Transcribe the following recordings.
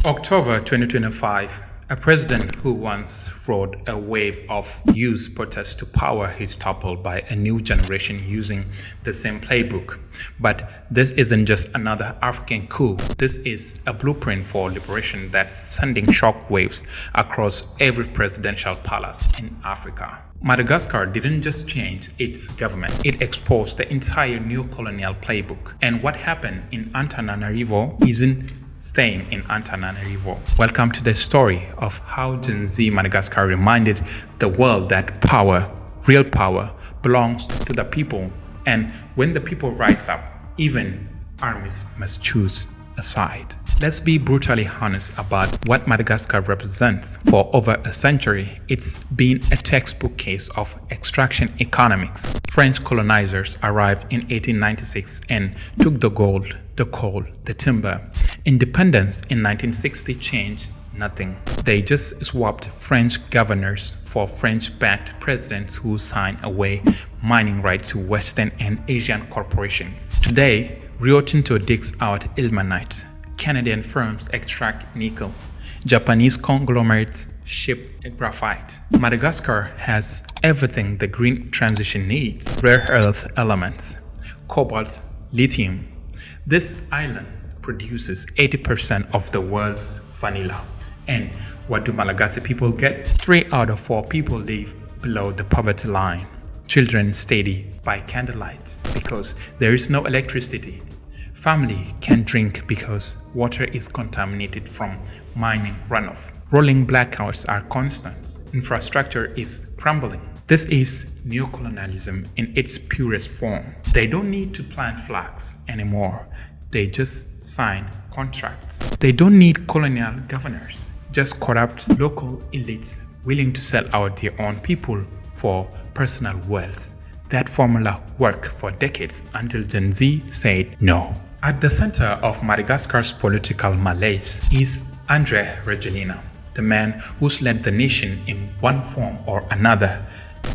October 2025, a president who once rode a wave of youth protests to power is toppled by a new generation using the same playbook. But this isn't just another African coup. This is a blueprint for liberation that's sending shockwaves across every presidential palace in Africa. Madagascar didn't just change its government, it exposed the entire new colonial playbook. And what happened in Antananarivo isn't staying in Antananarivo. Welcome to the story of how Gen Z Madagascar reminded the world that power, real power, belongs to the people. And when the people rise up, even armies must choose a side. Let's be brutally honest about what Madagascar represents. For over a century, it's been a textbook case of extraction economics. French colonizers arrived in 1896 and took the gold, the coal, the timber. Independence in 1960 changed nothing. They just swapped French governors for French-backed presidents who signed away mining rights to Western and Asian corporations. Today, Rio Tinto digs out ilmenite. Canadian firms extract nickel. Japanese conglomerates ship graphite. Madagascar has everything the green transition needs: rare earth elements, cobalt, lithium. This island produces 80% of the world's vanilla. And what do Malagasy people get? 3 out of 4 people live below the poverty line. Children study by candlelight because there is no electricity. Family can't drink because water is contaminated from mining runoff. Rolling blackouts are constant. Infrastructure is crumbling. This is neocolonialism in its purest form. They don't need to plant flags anymore. They just sign contracts. They don't need colonial governors, just corrupt local elites willing to sell out their own people for personal wealth. That formula worked for decades until Gen Z said no. At the center of Madagascar's political malaise is Rajoelina, the man who's led the nation in one form or another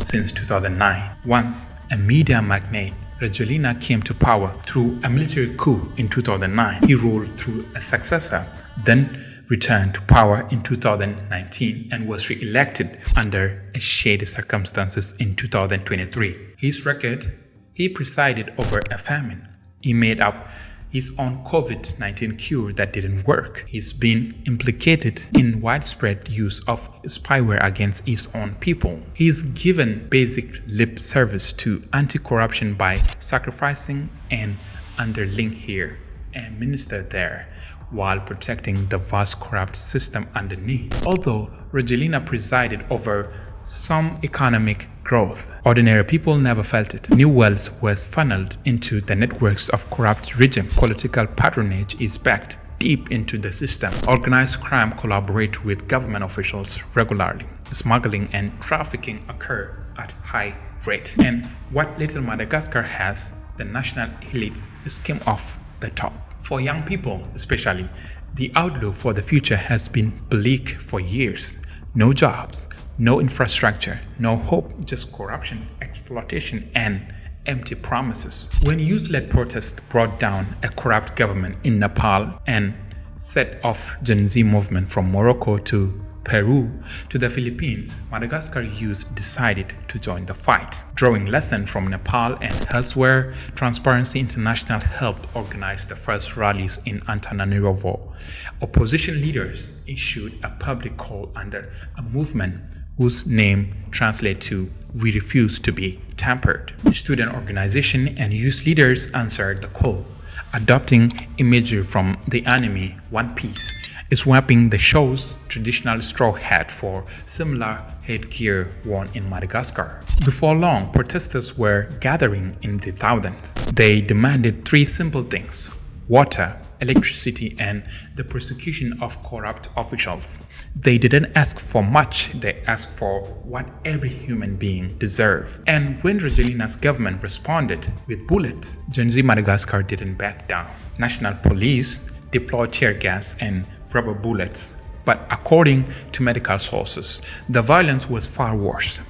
since 2009. Once a media magnate, Rajoelina came to power through a military coup in 2009. He ruled through a successor, then returned to power in 2019 and was re-elected under shady circumstances in 2023. His record: he presided over a famine. He made up his own COVID-19 cure that didn't work. He's been implicated in widespread use of spyware against his own people. He's given basic lip service to anti-corruption by sacrificing an underling here and minister there, while protecting the vast corrupt system underneath. Although Rajoelina presided over some economic growth, ordinary people never felt it. New wealth was funneled into the networks of corrupt regime. Political patronage is backed deep into the system. Organized crime collaborates with government officials regularly. Smuggling and trafficking occur at high rates. And what little Madagascar has, the national elites skim off the top. For young people especially, the outlook for the future has been bleak for years. No jobs, no infrastructure, no hope, just corruption, exploitation, and empty promises. When youth-led protests brought down a corrupt government in Nepal and set off Gen Z movement from Morocco to Peru to the Philippines, Madagascar youth decided to join the fight. Drawing lessons from Nepal and elsewhere, Transparency International helped organize the first rallies in Antananarivo. Opposition leaders issued a public call under a movement whose name translates to "We refuse to be tampered." The student organization and youth leaders answered the call, adopting imagery from the anime One Piece, swapping the show's traditional straw hat for similar headgear worn in Madagascar. Before long, protesters were gathering in the thousands. They demanded 3 simple things: water, electricity, and the prosecution of corrupt officials. They didn't ask for much, they asked for what every human being deserves. And when Rajoelina's government responded with bullets, Gen Z Madagascar didn't back down. National police deployed tear gas and rubber bullets. But according to medical sources, the violence was far worse.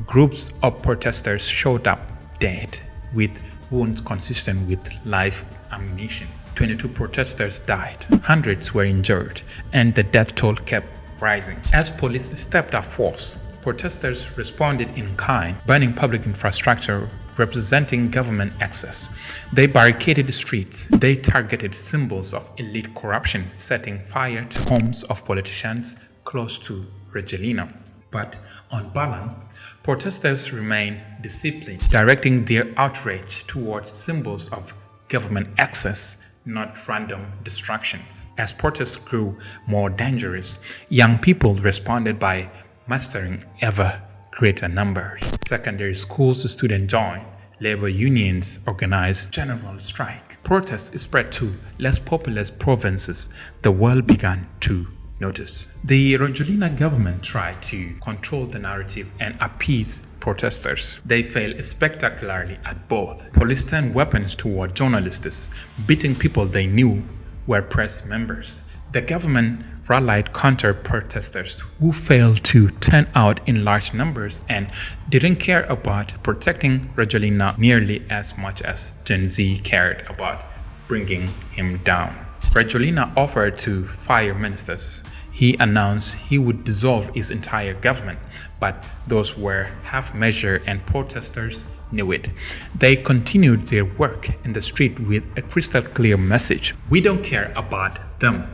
Groups of protesters showed up dead, with wounds consistent with live ammunition. 22 protesters died, hundreds were injured, and the death toll kept rising. As police stepped up force, protesters responded in kind, burning public infrastructure representing government access. They barricaded streets. They targeted symbols of elite corruption, setting fire to homes of politicians close to Rajoelina. But on balance, protesters remained disciplined, directing their outrage towards symbols of government access, not random distractions. As protests grew more dangerous, young people responded by mustering ever greater numbers. Secondary schools students joined. Labor unions organized general strike. Protests spread to less populous provinces. The world began to notice. The Rajoelina government tried to control the narrative and appease protesters. They failed spectacularly at both. Police turned weapons toward journalists, beating people they knew were press members. The government rallied counter-protesters who failed to turn out in large numbers and didn't care about protecting Rajoelina nearly as much as Gen Z cared about bringing him down. Rajoelina offered to fire ministers. He announced he would dissolve his entire government, but those were half-measures and protesters knew it. They continued their work in the street with a crystal clear message: "We don't care about them.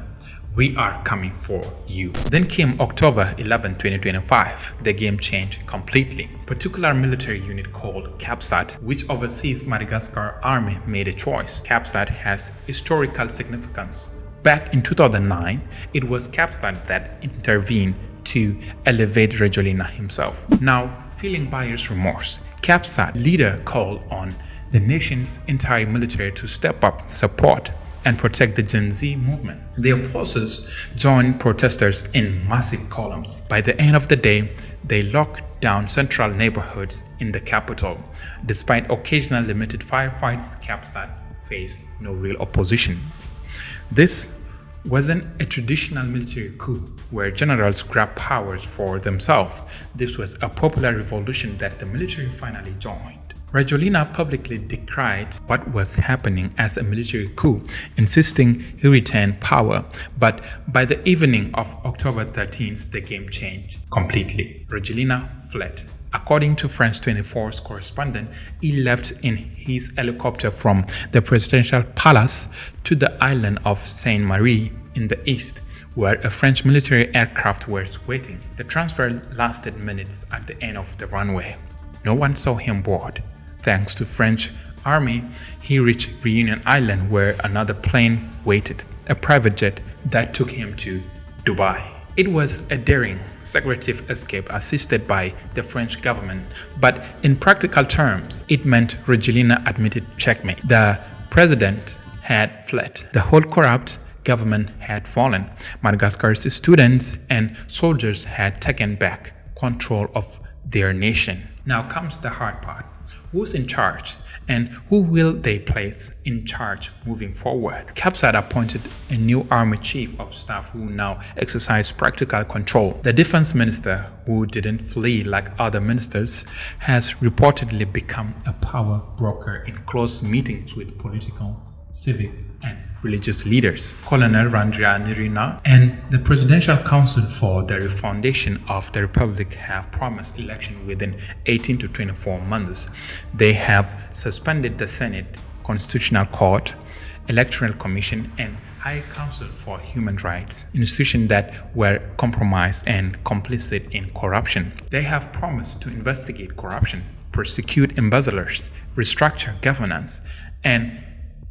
We are coming for you." Then came October 11, 2025. The game changed completely. A particular military unit called CAPSAT, which oversees Madagascar army, made a choice. CAPSAT has historical significance. Back in 2009, it was CAPSAT that intervened to elevate Rajoelina himself. Now, feeling buyer's remorse, CAPSAT leader called on the nation's entire military to step up, support, and protect the Gen Z movement. Their forces joined protesters in massive columns. By the end of the day, they locked down central neighborhoods in the capital. Despite occasional limited firefights, CAPSAT faced no real opposition. This wasn't a traditional military coup where generals grabbed powers for themselves. This was a popular revolution that the military finally joined. Rajoelina publicly decried what was happening as a military coup, insisting he retain power. But by the evening of October 13th, the game changed completely. Rajoelina fled. According to France 24's correspondent, he left in his helicopter from the presidential palace to the island of Sainte-Marie in the east, where a French military aircraft was waiting. The transfer lasted minutes at the end of the runway. No one saw him board. Thanks to French army, he reached Reunion Island where another plane waited, a private jet that took him to Dubai. It was a daring, secretive escape assisted by the French government, but in practical terms, it meant Rajoelina admitted checkmate. The president had fled. The whole corrupt government had fallen. Madagascar's students and soldiers had taken back control of their nation. Now comes the hard part. Who's in charge, and who will they place in charge moving forward? CAPSAT appointed a new army chief of staff who now exercises practical control. The defense minister, who didn't flee like other ministers, has reportedly become a power broker in close meetings with political, civic, and religious leaders. Colonel Rajoelina and the Presidential Council for the Refoundation of the Republic have promised election within 18 to 24 months. They have suspended the Senate, Constitutional Court, Electoral Commission, and High Council for Human Rights, institutions that were compromised and complicit in corruption. They have promised to investigate corruption, prosecute embezzlers, restructure governance, and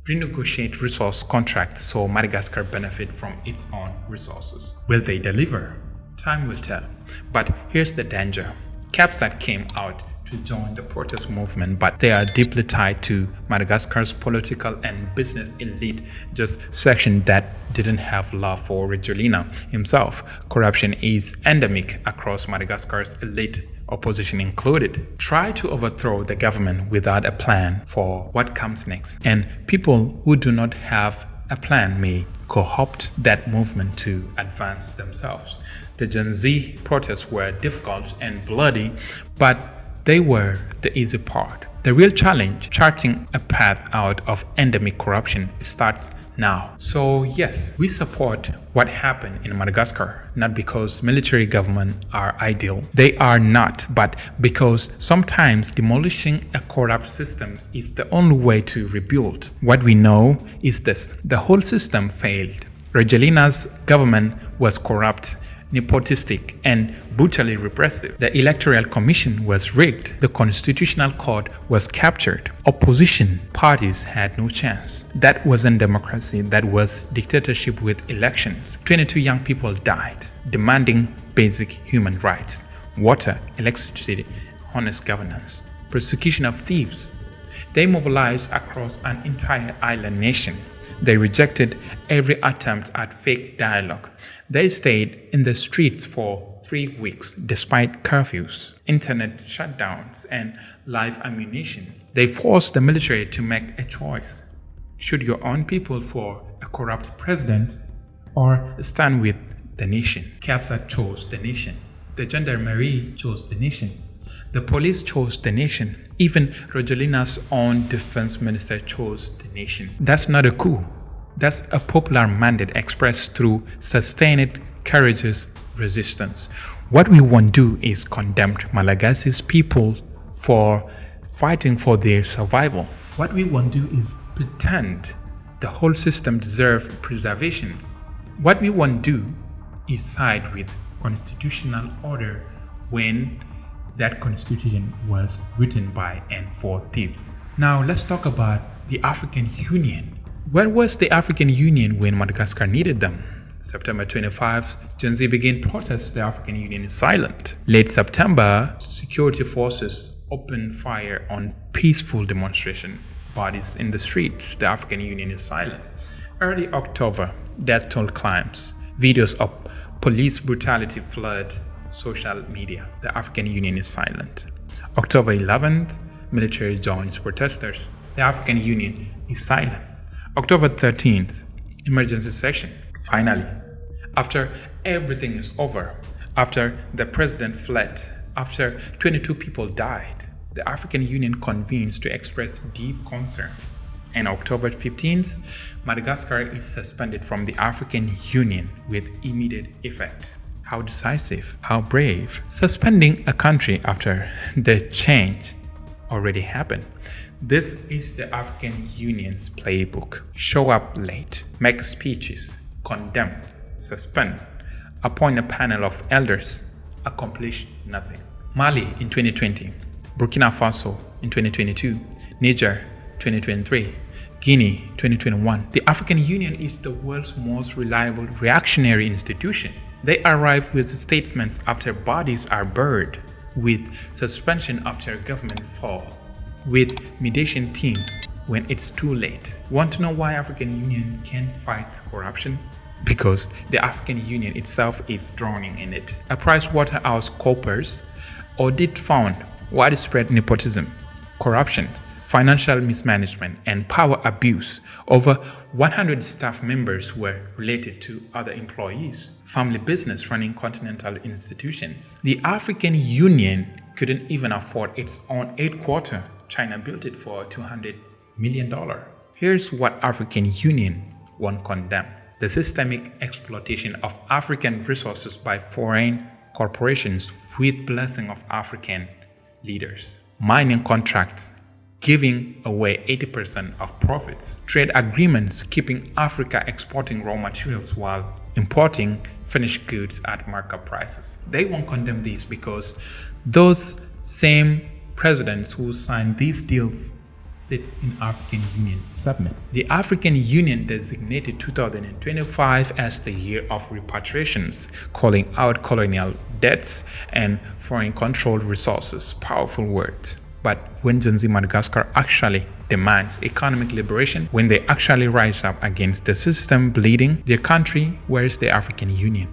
renegotiate resource contracts so Madagascar benefit from its own resources. Will they deliver? Time will tell. But here's the danger. CAPSAT came out to join the protest movement, but they are deeply tied to Madagascar's political and business elite, just section that didn't have love for Rajoelina himself. Corruption is endemic across Madagascar's elite, opposition included. Try to overthrow the government without a plan for what comes next. And people who do not have a plan may co-opt that movement to advance themselves. The Gen Z protests were difficult and bloody, but they were the easy part. The real challenge, charting a path out of endemic corruption, starts now. So yes, we support what happened in Madagascar, not because military government are ideal. They are not, but because sometimes demolishing a corrupt system is the only way to rebuild. What we know is this: the whole system failed. Rajoelina's government was corrupt, nepotistic, and brutally repressive. The Electoral Commission was rigged. The Constitutional Court was captured. Opposition parties had no chance. That wasn't democracy. That was dictatorship with elections. 22 young people died, demanding basic human rights: water, electricity, honest governance. Persecution of thieves. They mobilized across an entire island nation. They rejected every attempt at fake dialogue. They stayed in the streets for 3 weeks despite curfews, internet shutdowns, and live ammunition. They forced the military to make a choice. Should you own people for a corrupt president or stand with the nation? Capsa chose the nation. The gendarmerie chose the nation. The police chose the nation. Even Rajoelina's own defense minister chose the nation. That's not a coup. That's a popular mandate expressed through sustained, courageous resistance. What we want to do is condemn Malagasy's people for fighting for their survival. What we want to do is pretend the whole system deserves preservation. What we want to do is side with constitutional order when that constitution was written by and for thieves. Now let's talk about the African Union. Where was the African Union when Madagascar needed them? September 25, Gen Z began protests. The African Union is silent. Late September, security forces opened fire on peaceful demonstration bodies in the streets. The African Union is silent. Early October, death toll climbs. Videos of police brutality flood social media. The African Union is silent. October 11th, military joins protesters. The African Union is silent. October 13th, emergency session. Finally, after everything is over, after the president fled, after 22 people died, the African Union convenes to express deep concern. And October 15th, Madagascar is suspended from the African Union with immediate effect. How decisive, how brave. Suspending a country after the change already happened. This is the African Union's playbook. Show up late, make speeches, condemn, suspend, appoint a panel of elders, accomplish nothing. Mali in 2020, Burkina Faso in 2022, Niger 2023, Guinea 2021. The African Union is the world's most reliable reactionary institution. They arrive with statements after bodies are burned, with suspension after government fall, with mediation teams when it's too late. Want to know why African Union can't fight corruption? Because the African Union itself is drowning in it. A PricewaterhouseCoopers audit found widespread nepotism, corruption, financial mismanagement, and power abuse. Over 100 staff members were related to other employees. Family business running continental institutions. The African Union couldn't even afford its own headquarters. China built it for $200 million. Here's what African Union won't condemn: the systemic exploitation of African resources by foreign corporations with blessing of African leaders. Mining contracts giving away 80% of profits. Trade agreements keeping Africa exporting raw materials while importing finished goods at markup prices. They won't condemn these because those same presidents who signed these deals sit in African Union summit. The African Union designated 2025 as the year of repatriations, calling out colonial debts and foreign controlled resources. Powerful words. But when Gen Z Madagascar actually demands economic liberation, when they actually rise up against the system bleeding their country, where is the African Union?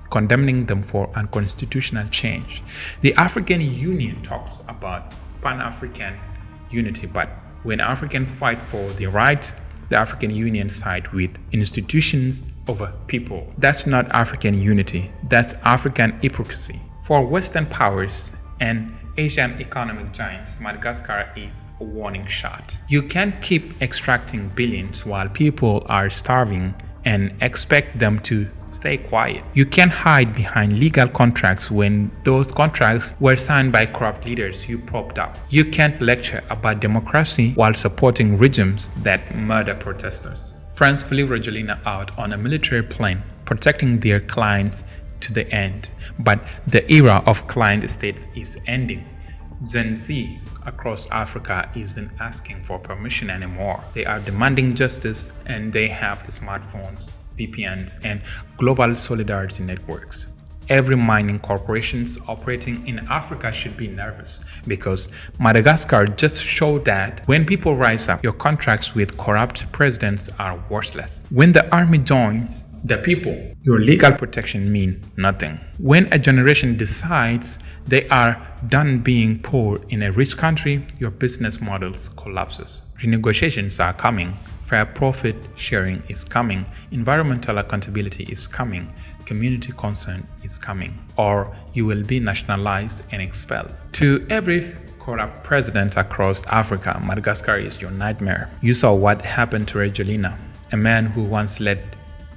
Condemning them for unconstitutional change. The African Union talks about Pan-African unity, but when Africans fight for their rights, the African Union side with institutions over people. That's not African unity. That's African hypocrisy. For Western powers and Asian economic giants, Madagascar is a warning shot. You can't keep extracting billions while people are starving and expect them to stay quiet. You can't hide behind legal contracts when those contracts were signed by corrupt leaders you propped up. You can't lecture about democracy while supporting regimes that murder protesters. France flew Rajoelina out on a military plane, protecting their clients to the end. But the era of client states is ending. Gen Z across Africa isn't asking for permission anymore. They are demanding justice, and they have smartphones, VPNs, and global solidarity networks. Every mining corporations operating in Africa should be nervous because Madagascar just showed that when people rise up, your contracts with corrupt presidents are worthless. When the army joins the people, your legal protection means nothing. When a generation decides they are done being poor in a rich country, your business models collapses. Renegotiations are coming. Fair profit sharing is coming, environmental accountability is coming, community concern is coming, or you will be nationalized and expelled. To every corrupt president across Africa, Madagascar is your nightmare. You saw what happened to Rajoelina, a man who once led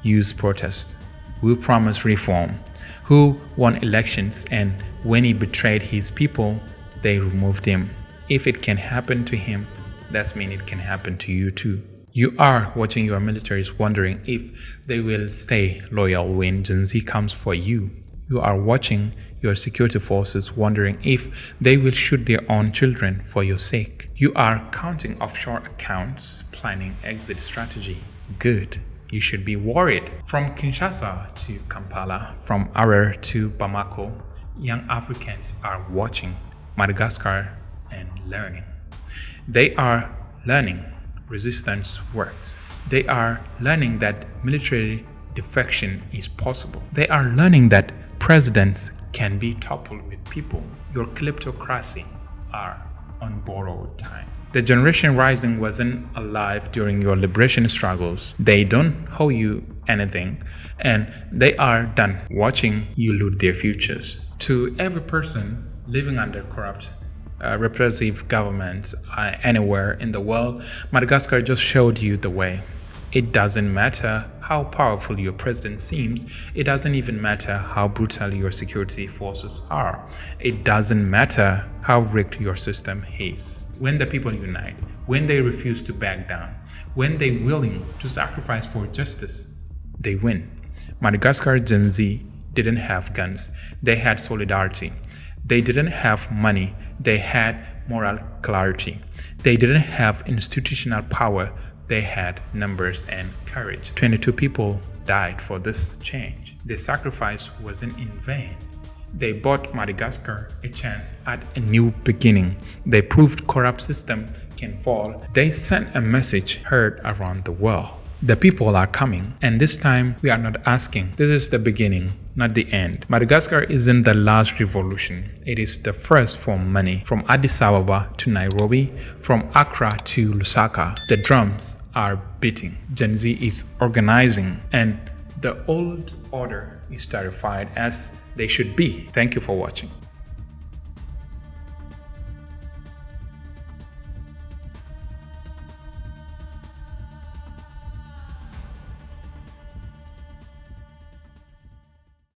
youth protests, who promised reform, who won elections, and when he betrayed his people, they removed him. If it can happen to him, that means it can happen to you too. You are watching your militaries wondering if they will stay loyal when Gen Z comes for you. You are watching your security forces wondering if they will shoot their own children for your sake. You are counting offshore accounts, planning exit strategy. Good. You should be worried. From Kinshasa to Kampala, from Harare to Bamako, young Africans are watching Madagascar and learning. They are learning resistance works. They are learning that military defection is possible. They are learning that presidents can be toppled with people. Your kleptocracy are on borrowed time. The generation rising wasn't alive during your liberation struggles. They don't owe you anything, and they are done watching you loot their futures. To every person living under corrupt repressive governments anywhere in the world, Madagascar just showed you the way. It doesn't matter how powerful your president seems. It doesn't even matter how brutal your security forces are. It doesn't matter how rigged your system is. When the people unite, when they refuse to back down, when they're willing to sacrifice for justice, they win. Madagascar Gen Z didn't have guns. They had solidarity. They didn't have money. They had moral clarity. They didn't have institutional power. They had numbers and courage. 22 people died for this change. Their sacrifice wasn't in vain. They bought Madagascar a chance at a new beginning. They proved corrupt system can fall. They sent a message heard around the world. The people are coming, and this time we are not asking. This is the beginning, not the end. Madagascar isn't the last revolution. It is the first for many. From Addis Ababa to Nairobi, from Accra to Lusaka, the drums are beating. Gen Z is organizing, and the old order is terrified, as they should be. Thank you for watching.